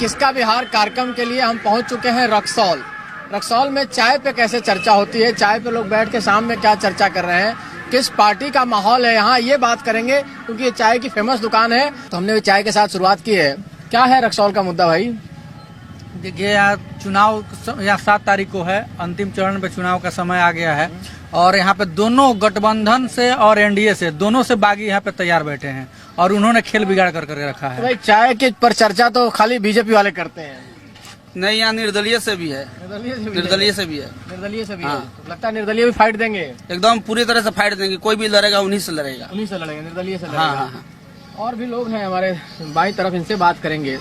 किसका बिहार कार्यक्रम के लिए हम पहुंच चुके हैं रक्सौल। रक्सौल में चाय पे कैसे चर्चा होती है, चाय पे लोग बैठ के शाम में क्या चर्चा कर रहे हैं, किस पार्टी का माहौल है यहाँ, ये बात करेंगे क्योंकि ये चाय की फेमस दुकान है। तो हमने भी चाय के साथ शुरुआत की है। क्या है रक्सौल का मुद्दा भाई? देखिए यहाँ चुनाव या 7 तारीख को है, अंतिम चरण पे चुनाव का समय आ गया है और यहाँ पे दोनों गठबंधन से और एनडीए से दोनों से बागी यहाँ पे तैयार बैठे हैं और उन्होंने खेल बिगाड़ कर रखा है। तो भाई चाय के पर चर्चा तो खाली बीजेपी वाले करते हैं। नहीं, यहाँ निर्दलीय से भी है, निर्दलीय से भी है। हाँ। लगता है निर्दलीय भी फाइट देंगे, एकदम पूरी तरह से फाइट देंगे। कोई भी लड़ेगा उन्हीं से लड़ेगा, निर्दलीय से लड़ेगा। हाँ। और भी लोग हैं हमारे बाईं तरफ, इनसे बात करेंगे।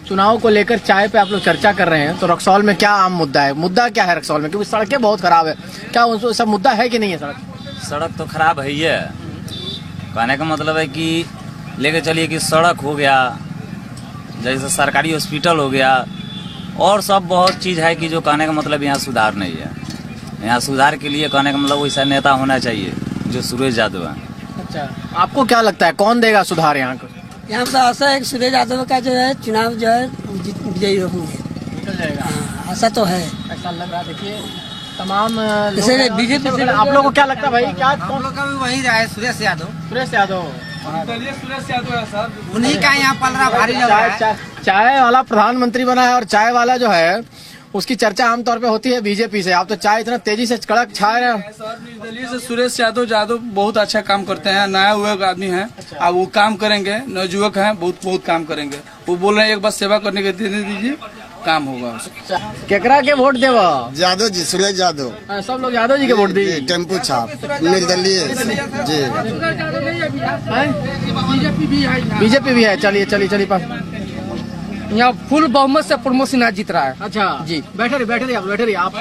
चुनाव को लेकर चाय पे आप लोग चर्चा कर रहे हैं, तो रक्सौल में क्या आम मुद्दा है? मुद्दा क्या है रक्सौल में? क्योंकि सड़कें बहुत खराब है, क्या उन सब मुद्दा है कि नहीं है? सड़क तो खराब है ही है। कहने का मतलब है कि लेके चलिए कि सड़क हो गया, जैसे सरकारी हॉस्पिटल हो गया, और सब बहुत चीज़ है कि जो कहने का मतलब यहाँ सुधार नहीं है। यहाँ सुधार के लिए कहने का मतलब वैसा नेता होना चाहिए जो सुरेश यादव है। अच्छा, आपको क्या लगता है कौन देगा सुधार यहाँ को? यहाँ तो ऐसा है कि सुरेश यादव का जो है चुनाव जो है विजयी होंगे, निकल जाएगा। ऐसा तो है, ऐसा लग रहा है। देखिए तमाम जैसे बीजेपी से आप लोगों को क्या लगता है भाई? क्या हम लोग का भी वही रहा है, सुरेश यादव है सर। उन्हीं का यहाँ पलड़ा भारी लग रहा है। चाय वाला प्रधानमंत्री बना है और चाय वाला जो है उसकी चर्चा आमतौर पे होती है बीजेपी से। आप तो चाय इतना तेजी से कड़क छा रहे हैं। सर निर्दलीय से सुरेश यादव बहुत अच्छा काम करते हैं, नया हुए आदमी हैं। अब वो काम करेंगे, नवयुवक हैं, बहुत काम करेंगे। वो बोल रहे हैं एक बार सेवा करने के देने दीजिए, काम होगा। केकरा के वोट देवा? यादव जी, सुरेश यादव। सब लोग यादव जी के वोट दी। टेम्पू छाप निर्दलीय जी। बीजेपी भी है। चलिए पास। यहाँ फुल बहुमत से प्रमोद सिन्हा जीत रहा है। अच्छा जी, बैठे रहिए आप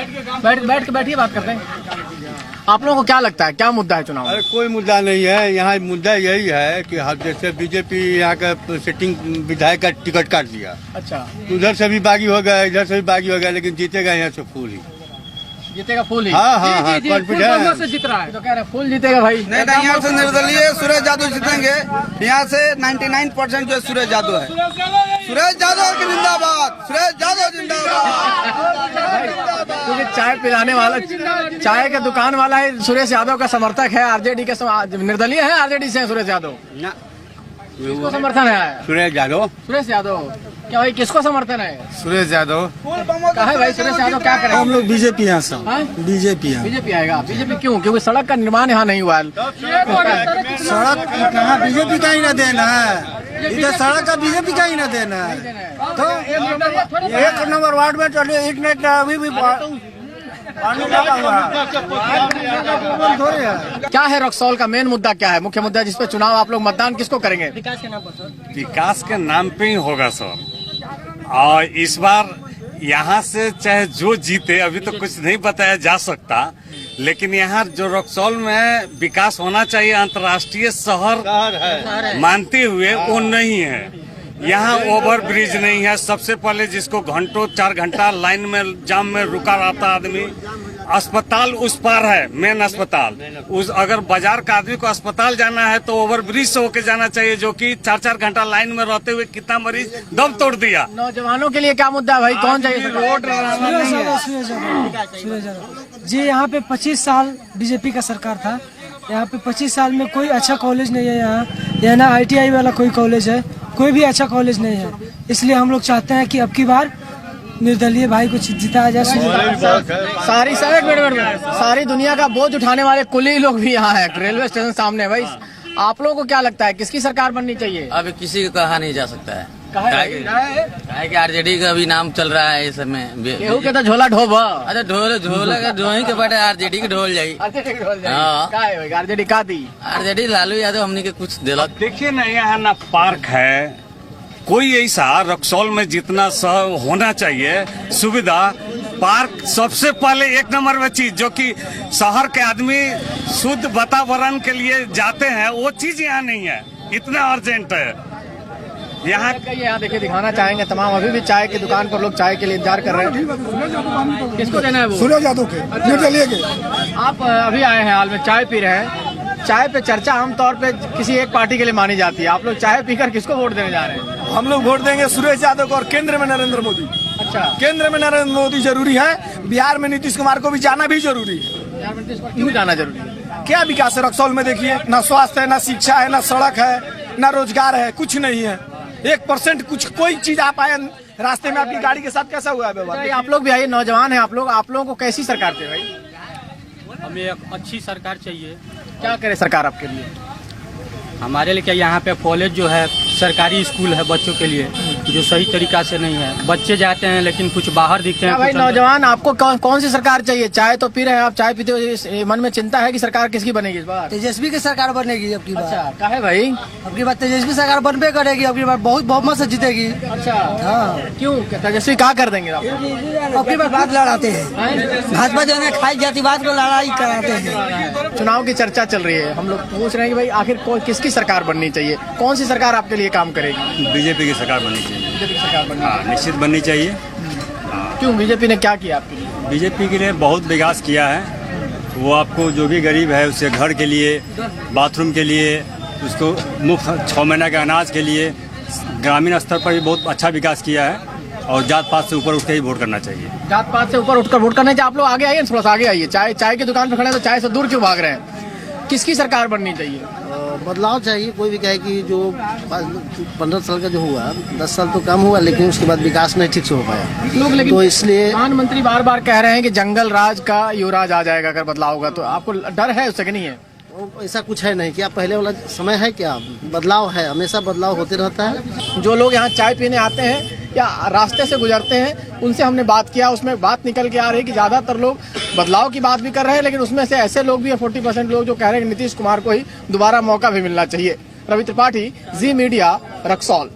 बैठ के बैठिए, बात करते हैं। आप लोगों को क्या लगता है क्या मुद्दा है चुनाव? अरे कोई मुद्दा नहीं है यहाँ। मुद्दा यही है कि जैसे बीजेपी यहाँ का सिटिंग विधायक का टिकट काट दिया। अच्छा, उधर से भी बागी हो गया, इधर से भी बागी हो गया, लेकिन जीतेगा यहाँ से फूल ही। जीतेगा फूल ही? हाँ, कॉन्फिडेंस से जीत रहा है। तो कह रहे फूल जीतेगा भाई। नहीं, यहाँ से निर्दलीय सुरेश यादव जीतेंगे। यहाँ से 99% जो सुरेश यादव है। सुरेश यादव की जिंदाबाद, सुरेश यादव जिंदाबाद। क्योंकि चाय पिलाने वाला, चाय का दुकान वाला है, सुरेश यादव का समर्थक है। आरजेडी के निर्दलीय है, आरजेडी से सुरेश यादव। किसको समर्थन है? सुरेश यादव। क्या भाई किसको समर्थन है? सुरेश यादव। क्या है भाई सुरेश यादव क्या करें? हम लोग बीजेपी यहाँ सब बीजेपी आएगा। बीजेपी क्यों? क्योंकि सड़क का निर्माण यहाँ नहीं हुआ है। सड़क कहाँ बीजेपी का ही न देना है, इधर सड़क का बीजेपी का ही न देना है। तो 1 नंबर वार्ड में चलिए इंटरनेट अभी भी पानी लगा हुआ है। क्या है रक्सौल का मेन मुद्दा? क्या है मुख्य मुद्दा जिसपे चुनाव आप लोग मतदान किसको करेंगे? विकास के नाम पे ही होगा सर। और इस बार यहाँ से चाहे जो जीते, अभी तो कुछ नहीं बताया जा सकता, लेकिन यहाँ जो रक्सौल में विकास होना चाहिए, अंतर्राष्ट्रीय शहर मानते हुए वो नहीं है। यहाँ ओवर ब्रिज नहीं है। सबसे पहले जिसको घंटों 4 घंटा लाइन में जाम में रुका रहता आदमी, अस्पताल उस पार है, मेन अस्पताल। उस अगर बाजार का आदमी को अस्पताल जाना है तो ओवर ब्रिज से होके जाना चाहिए, जो कि 4-4 घंटा लाइन में रहते हुए कितना मरीज दम तोड़ दिया। नौजवानों के लिए क्या मुद्दा है भाई? कौन चाहिए? रोड जी। यहाँ पे 25 साल बीजेपी का सरकार था। यहाँ पे 25 साल में कोई अच्छा कॉलेज नहीं है। यहाँ ना ITI वाला कोई कॉलेज है, कोई भी अच्छा कॉलेज नहीं है। इसलिए हम लोग चाहते हैं कि अब की बार निर्दलीय भाई को जिताया जाए। सारी दुनिया का बोझ उठाने वाले कुली लोग भी यहाँ है। रेलवे स्टेशन सामने है भाई। आप लोगों को क्या लगता है किसकी सरकार बननी चाहिए? अभी किसी को कहा नहीं जा सकता है। काहे कि आरजेडी का भी नाम चल रहा है इस समय। केहू के तो झोला ढोबा। अच्छा ढोला का ढोई के बैठे आरजेडी के ढोल जाई। आरजेडी का दी? आरजेडी लालू यादव हमने के कुछ दिलक। देखिए ना, यहाँ ना पार्क है कोई ऐसा रक्सौल में जितना होना चाहिए सुविधा। पार्क सबसे पहले 1 नंबर में चीज, जो कि शहर के आदमी शुद्ध वातावरण के लिए जाते हैं, वो चीज यहाँ नहीं है। इतना अर्जेंट है यहाँ। देखिए दिखाना चाहेंगे तमाम, अभी भी चाय की दुकान पर लोग चाय के लिए इंतजार कर रहे हैं। किसको देना है वो? सुरेश यादव के, निर्दलीय के। आप अभी आए हैं हाल में चाय पी रहे हैं, चाय पे चर्चा आमतौर पे किसी एक पार्टी के लिए मानी जाती है, आप लोग चाय पीकर किसको वोट देने जा रहे हैं? हम लोग वोट देंगे सुरेश यादव को और केंद्र में नरेंद्र मोदी। अच्छा, केंद्र में नरेंद्र मोदी जरूरी है, बिहार में नीतीश कुमार को भी जाना भी जरूरी है। क्यों जाना जरूरी है? क्या विकास है रक्सौल में? देखिए ना स्वास्थ्य है, ना शिक्षा है, ना सड़क है, ना रोजगार है, कुछ नहीं है। 1% कुछ कोई चीज आप आए रास्ते में आपकी गाड़ी के साथ कैसा हुआ है व्यवहार? आप लोग भी आइए, नौजवान हैं आप लोगों को कैसी सरकार चाहिए भाई? हमें एक अच्छी सरकार चाहिए। क्या करे सरकार आपके लिए? हमारे लिए क्या, यहाँ पे कॉलेज जो है सरकारी स्कूल है बच्चों के लिए, जो सही तरीका से नहीं है। बच्चे जाते हैं लेकिन कुछ बाहर दिखते हैं। भाई नौजवान, आपको कौन सी सरकार चाहिए? चाय तो पी रहे हैं आप, चाय पीते हुए मन में चिंता है कि सरकार किसकी बनेगी इस बार? तेजस्वी की सरकार बनेगी अब की बार। अच्छा, क्या है भाई? अब की बार तेजस्वी सरकार बनबे करेगी, अब की बार बहुत बहुमत से जीतेगी। अच्छा, हाँ, क्यों? तेजस्वी क्या कर देंगे आप? अब की बार बात लड़ाते हैं, भाजपा जो है खाई जातिवाद को लड़ाई कराते हैं। चुनाव की चर्चा चल रही है, हम लोग पूछ रहे हैं कि भाई आखिर किसकी सरकार बननी चाहिए? कौन सी सरकार आपके लिए काम करेगी? बीजेपी की सरकार बननी चाहिए। बीजेपी की सरकार बननी हाँ, निश्चित बननी चाहिए। क्यों? बीजेपी ने क्या किया आपके लिए? बीजेपी के लिए बहुत विकास किया है। वो आपको जो भी गरीब है उसे घर के लिए, बाथरूम के लिए, उसको मुफ्त 6 महीना के अनाज के लिए, ग्रामीण स्तर पर भी बहुत अच्छा विकास किया है। और जात पात से ऊपर उठ के ही वोट करना चाहिए। जात पात से ऊपर उठकर वोट करना चाहिए। आप लोग आगे आइए, थोड़ा सा आगे आइए। चाय की दुकान पर खड़े हैं तो चाय से दूर क्यों भाग रहे हैं? किसकी सरकार बननी चाहिए? बदलाव चाहिए। कोई भी कहे कि जो 15 साल का जो हुआ, 10 साल तो कम हुआ, लेकिन उसके बाद विकास नहीं ठीक से हो पाया लोग। लेकिन तो इसलिए प्रधानमंत्री बार बार कह रहे हैं कि जंगल राज का युवराज आ जाएगा अगर बदलाव होगा, तो आपको डर है उससे कि नहीं है? ऐसा कुछ है नहीं। क्या पहले वाला समय है? क्या बदलाव है? हमेशा बदलाव होते रहता है। जो लोग यहाँ चाय पीने आते हैं या रास्ते से गुजरते हैं, उनसे हमने बात किया, उसमें बात निकल के आ रही है कि ज्यादातर लोग बदलाव की बात भी कर रहे हैं, लेकिन उसमें से ऐसे लोग भी 40% लोग जो कह रहे हैं कि नीतीश कुमार को ही दोबारा मौका भी मिलना चाहिए। रवि त्रिपाठी, जी मीडिया, रक्सौल।